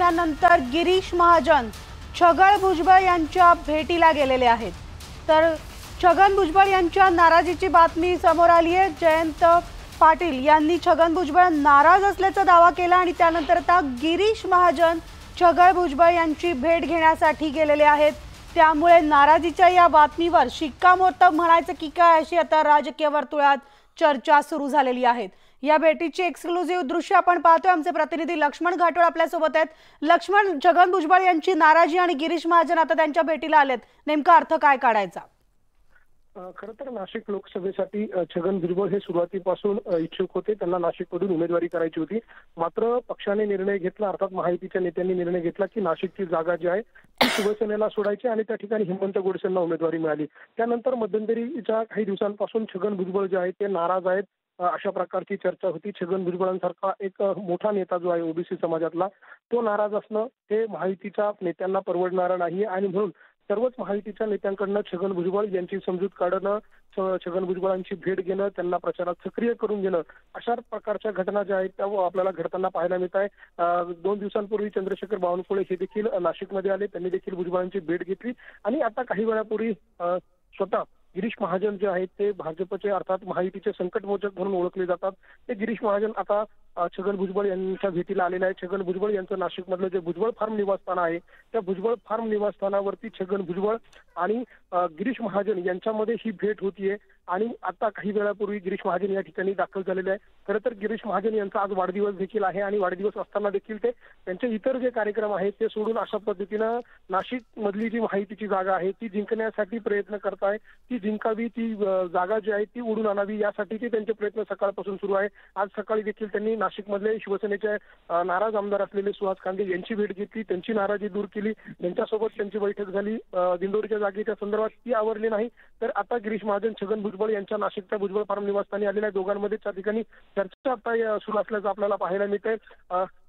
बातम्यांनंतर गिरीश महाजन छगन भुजबळ यांच्या भेटीला गेलेले आहेत। तर छगन भुजबळ यांच्या नाराजीची बातमी समोर आली आहे। जयंत पाटील यांनी छगन भुजबळ नाराज असल्याचा दावा केला आणि त्यानंतर आता गिरीश महाजन छगन भुजबळ यांची भेट घेण्यासाठी गेलेले आहेत। त्यामुळे नाराजीच्या या बातमीवर शिक्कामोर्तब म्हणायचं की काय अशी आता राजकीय वर्तुळात चर्चा सुरू झालेली आहे। या भेटीची एक्सक्लुझिव्ह दृश्य आपण पाहतोय। आमचे प्रतिनिधी लक्ष्मण घाटोळ आपल्या सोबत आहेत। लक्ष्मण, छगन भुजबळ यांची नाराजी आणि गिरीश महाजन आता त्यांच्या भेटीला आलेत, नेमका अर्थ काय काढायचा? खरं तर नाशिक लोकसभेसाठी छगन भुजबळ हे सुरुवातीपासून इच्छुक होते। त्यांना नाशिकमधून उमेदवारी करायची होती, मात्र पक्षाने निर्णय घेतला, अर्थात महायुतीच्या नेत्यांनी निर्णय घेतला की नाशिकची जागा जी आहे ती शिवसेनेला सोडायची आणि त्या ठिकाणी हेमंत गोडसेंना उमेदवारी मिळाली। त्यानंतर मध्यंतरीच्या काही दिवसांपासून छगन भुजबळ जे आहेत ते नाराज आहेत, अशा प्रकारची चर्चा होती। छगन भुजबळांसारखा एक मोठा नेता जो आहे ओबीसी समाजातला, तो नाराज असणं हे महायुतीच्या नेत्यांना परवडणारं नाही आणि म्हणून सर्वच महायुतीच्या नेत्यांकडनं छगन भुजबळ यांची समजूत काढणं, छगन भुजबळांची भेट घेणं, त्यांना प्रचारात सक्रिय करून घेणं, अशा प्रकारच्या घटना ज्या आहेत त्या आपल्याला घडताना पाहायला मिळत आहे। 2 दिवसांपूर्वी चंद्रशेखर बावनकुळे हे देखील नाशिकमध्ये आले, त्यांनी देखील भुजबळांची भेट घेतली आणि आता काही वेळापूर्वी स्वतः गिरीश महाजन जे आहेत ते भाजपचे अर्थात महायुतीचे संकटमोचक म्हणून ओळखले जातात, ते गिरीश महाजन आता छगन भुजबळ यांच्या भेटीला आलेले आहे। छगन भुजबळ यांचं नाशिकमधलं जे भुजबळ फार्म निवासस्थान आहे त्या भुजबळ फार्म निवासस्थानावरती छगन भुजबळ आणि गिरीश महाजन यांच्यामध्ये ही भेट होतीये आणि आता काही वेळापूर्वी गिरीश महाजन या ठिकाणी दाखल झालेले आहे। खरं तर गिरीश महाजन यांचा आज वाढदिवस देखील आहे आणि वाढदिवस असताना देखील ते त्यांचे इतर जे कार्यक्रम आहेत ते सोडून अशा पद्धतीनं नाशिक मधली जी महायुतीची जागा आहे ती जिंकण्यासाठी प्रयत्न करताय, ती जिंकावी, ती जागा जी आहे ती उडून आणावी यासाठी ते त्यांचे प्रयत्न सकाळपासून सुरू आहे। आज सकाळी देखील त्यांनी नाशिकमधले शिवसेनेचे नाराज आमदार असलेले सुहास कांदे यांची भेट घेतली, त्यांची नाराजी दूर केली, त्यांच्यासोबत त्यांची बैठक झाली। दिंडोरीच्या जागेच्या संदर्भात ती आवरली नाही तर आता गिरीश महाजन छगन भुजबळ यांच्या नाशिकच्या भुजबळ फार्म निवासस्थानी आलेल्या दोघांमध्ये त्या ठिकाणी चर्चा आता सुरू असल्याचं आपल्याला पाहायला मिळतंय।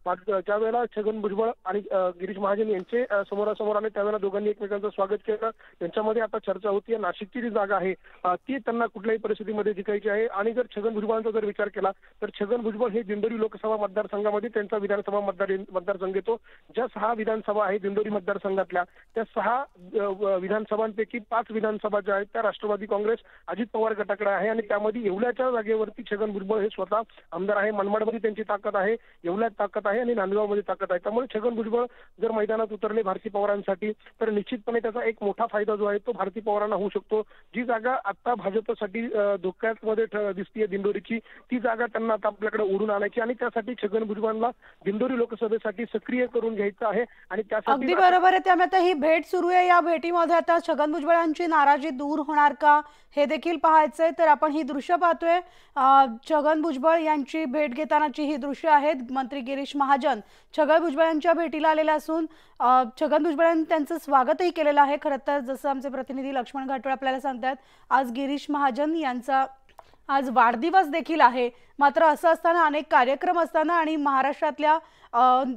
ज्या वेळेला छगन भुजबळ आणि गिरीश महाजन यांचे समोरासमोर आले त्यावेळेला दोघांनी एकमेकांचं स्वागत केलं। त्यांच्यामध्ये आता चर्चा होती नाशिकची जी जागा आहे ती त्यांना कुठल्याही परिस्थितीमध्ये जिंकायची आहे आणि जर छगन भुजबळांचा जर विचार केला तर छगन भुजबळ हे दिंडोरी लोकसभा मतदारसंघामध्ये त्यांचा विधानसभा मतदारसंघ येतो। ज्या 6 विधानसभा आहेत दिंडोरी मतदारसंघातल्या त्या 6 विधानसभांपैकी 5 विधानसभा ज्या आहेत त्या राष्ट्रवादी काँग्रेस अजित पवार गटाकडे आहे आणि त्यामध्ये येवल्याच्या जागेवरती छगन भुजबळ हे स्वतः आमदार आहे। मनमाडमध्ये त्यांची ताकद आहे, येवल्यात ताकद आहे आणि नांदगावमध्ये ताकद आहे। त्यामुळे छगन भुजबळ जर मैदानात उतरले भारती पवारांसाठी तर निश्चितपणे त्याचा एक मोठा फायदा जो आहे तो भारती पवारांना होऊ शकतो। जी जागा आता भाजपसाठी धोक्यामध्ये दिसतीये दिंडोरीची, ती जागा त्यांना आता आपल्याकडे ओढून आणायची आणि त्यासाठी छगन भुजबळांना दिंडोरी लोकसभेसाठी सक्रिय करून घ्यायचं आहे आणि त्यासाठी अगदी बरोबर आहे। त्यामुळे आता ही भेट सुरू आहे, या भेटीमध्ये आता छगन भुजबळांची नाराजी दूर होणार का हे देखील पाहायचंय। तर आपण ही दृश्य पाहतोय, छगन भुजबळ यांची भेट घेतानाची ही दृश्य आहेत। मंत्री गिरीश महाजन छगन भुजबळ यांच्या भेटीला आलेले असून छगन भुजबळांनी त्यांचं स्वागतही केलेलं आहे। खरं तर जसं आमचे प्रतिनिधी लक्ष्मण घाटोळ आपल्याला सांगतात, आज गिरीश महाजन यांचा आज वाढदिवस देखील आहे। मात्र असं असताना अनेक कार्यक्रम असताना आणि महाराष्ट्रातल्या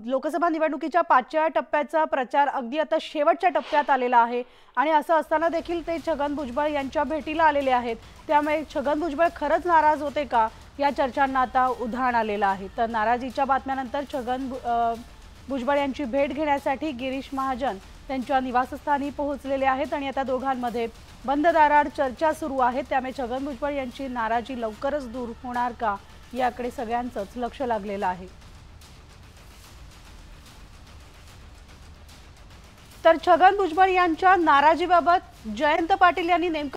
लोकसभा निवडणुकीच्या 5व्या टप्प्याचा प्रचार अगदी आता शेवटच्या टप्प्यात आलेला आहे आणि असं असताना देखील ते छगन भुजबळ यांच्या भेटीला आलेले आहेत। त्यामुळे छगन भुजबळ खरंच नाराज होते का या चर्चांना आता उधाण आलेलं आहे। तर नाराजीच्या बातम्यानंतर छगन भुजबळ यांची भेट घेण्यासाठी गिरीश महाजन त्यांच्या निवासस्थानी पोहोचलेले आहेत आणि आता दोघांमध्ये बंद दाराआड चर्चा सुरू आहे। त्यामुळे छगन भुजबळ यांची नाराजी लवकरच दूर होणार का याकडे सगळ्यांचंच लक्ष लागलेलं आहे। तर छगन भुजबळ यांच्या नाराजीबाबत जयंत पाटील यांनी नेमकं